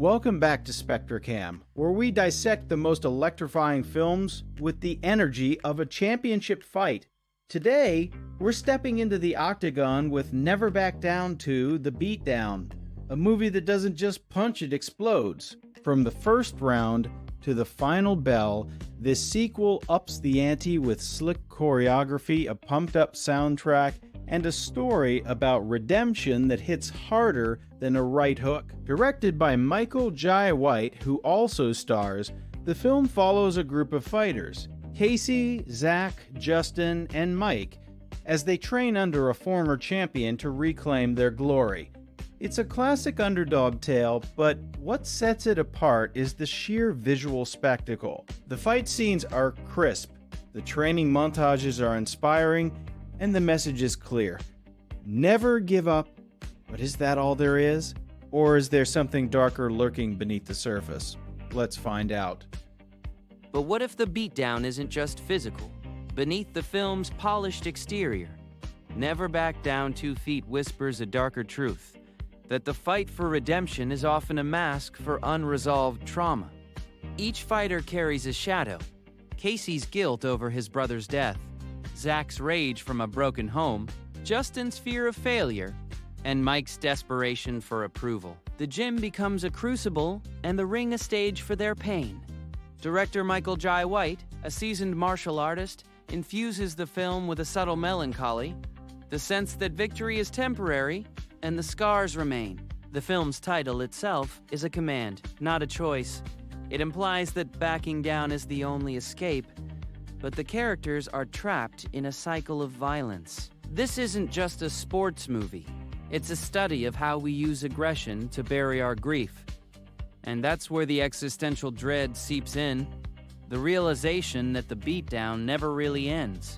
Welcome back to SpectraCam, where we dissect the most electrifying films with the energy of a championship fight. Today, we're stepping into the octagon with Never Back Down to The Beatdown, a movie that doesn't just punch, it explodes. From the first round to the final bell, this sequel ups the ante with slick choreography, a pumped-up soundtrack, and a story about redemption that hits harder than a right hook. Directed by Michael Jai White, who also stars, the film follows a group of fighters, Casey, Zach, Justin, and Mike, as they train under a former champion to reclaim their glory. It's a classic underdog tale, but what sets it apart is the sheer visual spectacle. The fight scenes are crisp, the training montages are inspiring, and the message is clear. Never give up, but is that all there is? Or is there something darker lurking beneath the surface? Let's find out. But what if the beatdown isn't just physical? Beneath the film's polished exterior, Never Back Down 2 Feet whispers a darker truth, that the fight for redemption is often a mask for unresolved trauma. Each fighter carries a shadow: Casey's guilt over his brother's death, Zach's rage from a broken home, Justin's fear of failure, and Mike's desperation for approval. The gym becomes a crucible and the ring a stage for their pain. Director Michael Jai White, a seasoned martial artist, infuses the film with a subtle melancholy, the sense that victory is temporary and the scars remain. The film's title itself is a command, not a choice. It implies that backing down is the only escape, but the characters are trapped in a cycle of violence. This isn't just a sports movie. It's a study of how we use aggression to bury our grief. And that's where the existential dread seeps in, the realization that the beatdown never really ends.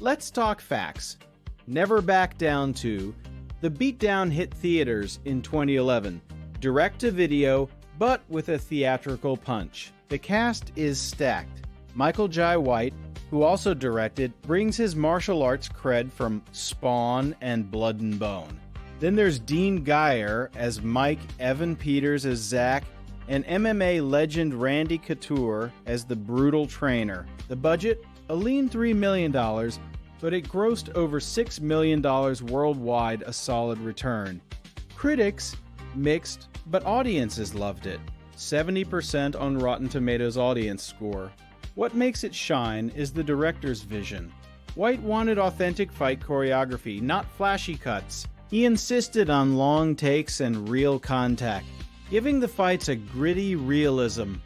Let's talk facts. Never Back Down 2, The Beatdown hit theaters in 2011, direct-to-video, but with a theatrical punch. The cast is stacked. Michael Jai White, who also directed, brings his martial arts cred from Spawn and Blood and Bone. Then there's Dean Geyer as Mike, Evan Peters as Zach, and MMA legend Randy Couture as the brutal trainer. The budget? A lean $3 million, but it grossed over $6 million worldwide, a solid return. Critics? Mixed, but audiences loved it. 70% on Rotten Tomatoes audience score. What makes it shine is the director's vision. White wanted authentic fight choreography, not flashy cuts. He insisted on long takes and real contact, giving the fights a gritty realism.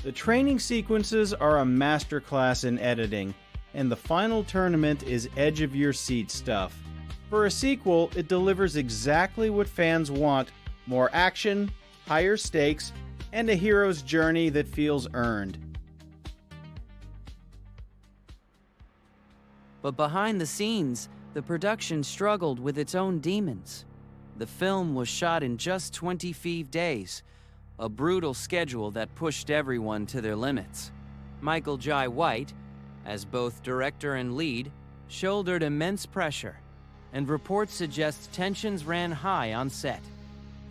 The training sequences are a masterclass in editing, and the final tournament is edge-of-your-seat stuff. For a sequel, it delivers exactly what fans want: more action, higher stakes, and a hero's journey that feels earned. But behind the scenes, the production struggled with its own demons. The film was shot in just 25 days, a brutal schedule that pushed everyone to their limits. Michael Jai White, as both director and lead, shouldered immense pressure, and reports suggest tensions ran high on set.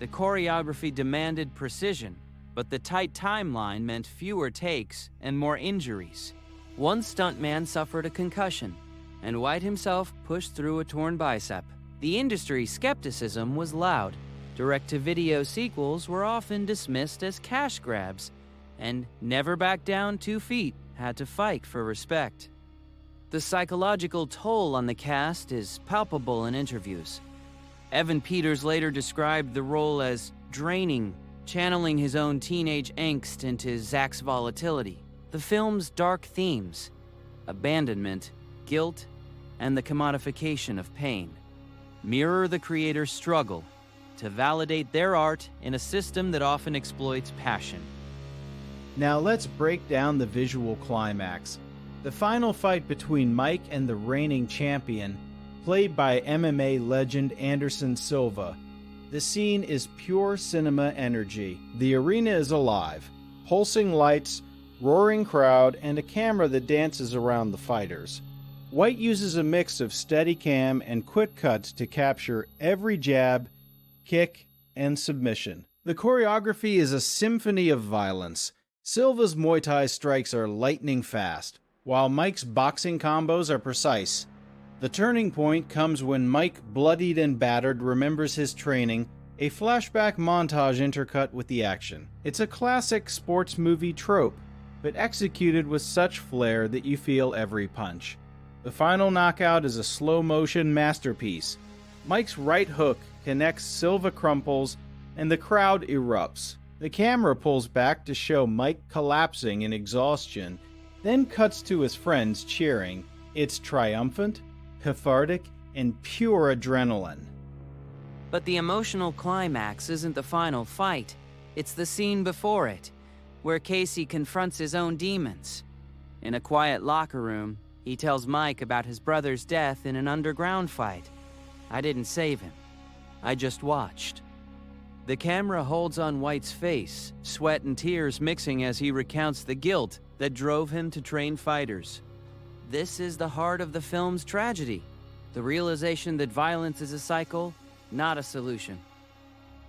The choreography demanded precision, but the tight timeline meant fewer takes and more injuries. One stuntman suffered a concussion, and White himself pushed through a torn bicep. The industry's skepticism was loud. Direct-to-video sequels were often dismissed as cash grabs, and Never Back Down 2 Feet had to fight for respect. The psychological toll on the cast is palpable in interviews. Evan Peters later described the role as draining, channeling his own teenage angst into Zach's volatility. The film's dark themes, abandonment, guilt, and the commodification of pain, mirror the creator's struggle to validate their art in a system that often exploits passion. Now let's break down the visual climax. The final fight between Mike and the reigning champion, played by MMA legend Anderson Silva. The scene is pure cinema energy. The arena is alive. Pulsing lights, roaring crowd, and a camera that dances around the fighters. White uses a mix of Steadicam and quick cuts to capture every jab, kick, and submission. The choreography is a symphony of violence. Silva's Muay Thai strikes are lightning fast, while Mike's boxing combos are precise. The turning point comes when Mike, bloodied and battered, remembers his training, a flashback montage intercut with the action. It's a classic sports movie trope, but executed with such flair that you feel every punch. The final knockout is a slow-motion masterpiece. Mike's right hook connects, Silva crumples, and the crowd erupts. The camera pulls back to show Mike collapsing in exhaustion, then cuts to his friends cheering. It's triumphant, cathartic, and pure adrenaline. But the emotional climax isn't the final fight. It's the scene before it, where Casey confronts his own demons. In a quiet locker room, he tells Mike about his brother's death in an underground fight. I didn't save him. I just watched. The camera holds on White's face, sweat and tears mixing as he recounts the guilt that drove him to train fighters. This is the heart of the film's tragedy, the realization that violence is a cycle, not a solution.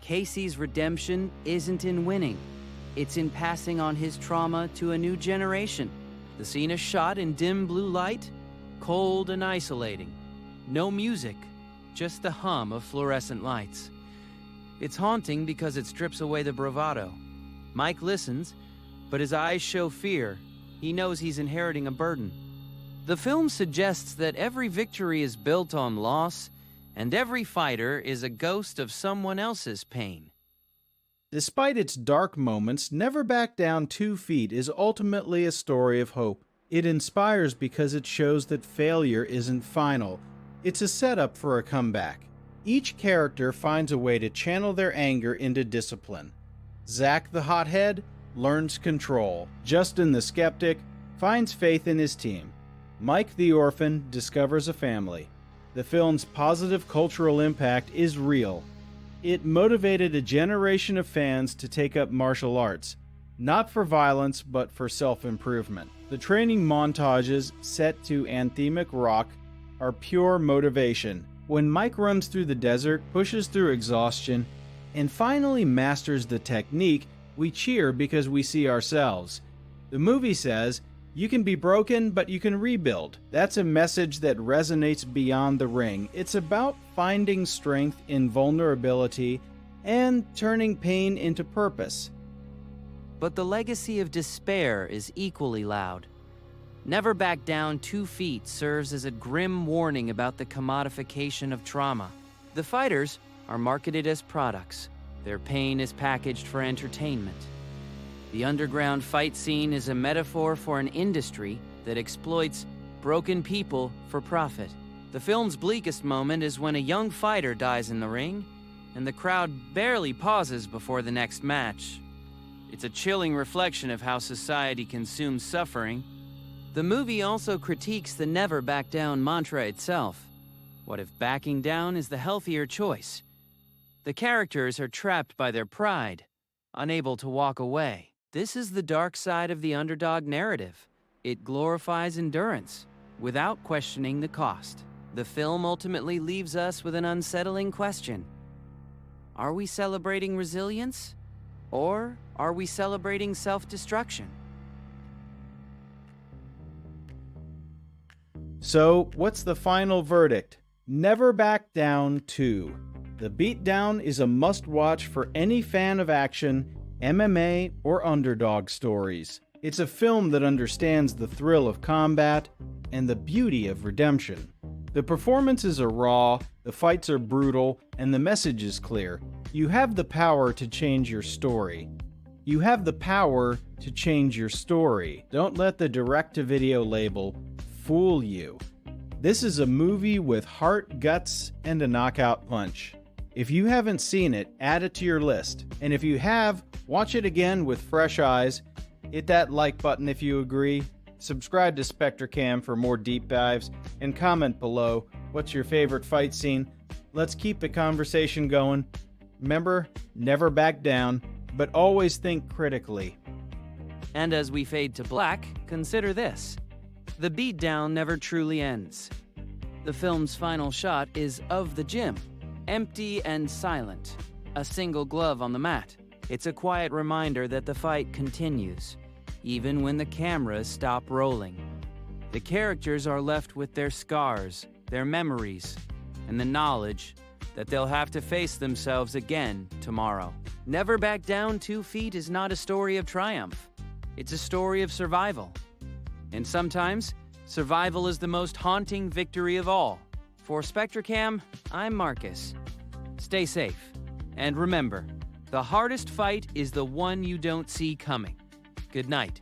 Casey's redemption isn't in winning. It's in passing on his trauma to a new generation. The scene is shot in dim blue light, cold and isolating. No music, just the hum of fluorescent lights. It's haunting because it strips away the bravado. Mike listens, but his eyes show fear. He knows he's inheriting a burden. The film suggests that every victory is built on loss, and every fighter is a ghost of someone else's pain. Despite its dark moments, Never Back Down 2 Feet is ultimately a story of hope. It inspires because it shows that failure isn't final. It's a setup for a comeback. Each character finds a way to channel their anger into discipline. Zach the hothead learns control. Justin the skeptic finds faith in his team. Mike the orphan discovers a family. The film's positive cultural impact is real. It motivated a generation of fans to take up martial arts, not for violence but for self-improvement. The training montages set to anthemic rock are pure motivation. When Mike runs through the desert, pushes through exhaustion, and finally masters the technique, we cheer because we see ourselves. The movie says, you can be broken, but you can rebuild. That's a message that resonates beyond the ring. It's about finding strength in vulnerability and turning pain into purpose. But the legacy of despair is equally loud. Never Back Down 2 Feet serves as a grim warning about the commodification of trauma. The fighters are marketed as products. Their pain is packaged for entertainment. The underground fight scene is a metaphor for an industry that exploits broken people for profit. The film's bleakest moment is when a young fighter dies in the ring, and the crowd barely pauses before the next match. It's a chilling reflection of how society consumes suffering. The movie also critiques the never back down mantra itself. What if backing down is the healthier choice? The characters are trapped by their pride, unable to walk away. This is the dark side of the underdog narrative. It glorifies endurance without questioning the cost. The film ultimately leaves us with an unsettling question. Are we celebrating resilience? Or are we celebrating self-destruction? So, what's the final verdict? Never Back Down 2. The Beatdown is a must-watch for any fan of action, MMA, or underdog stories. It's a film that understands the thrill of combat and the beauty of redemption. The performances are raw, the fights are brutal, and the message is clear. You have the power to change your story. You have the power to change your story. Don't let the direct-to-video label fool you. This is a movie with heart, guts, and a knockout punch. If you haven't seen it, add it to your list. And if you have, watch it again with fresh eyes. Hit that like button if you agree. Subscribe to SpectreCam for more deep dives. And comment below, what's your favorite fight scene? Let's keep the conversation going. Remember, never back down, but always think critically. And as we fade to black, consider this. The beatdown never truly ends. The film's final shot is of the gym, empty and silent, a single glove on the mat. It's a quiet reminder that the fight continues, even when the cameras stop rolling. The characters are left with their scars, their memories, and the knowledge that they'll have to face themselves again tomorrow. Never Back Down 2 Feet is not a story of triumph. It's a story of survival. And sometimes, survival is the most haunting victory of all. For SpectraCam, I'm Marcus. Stay safe. And remember, the hardest fight is the one you don't see coming. Good night.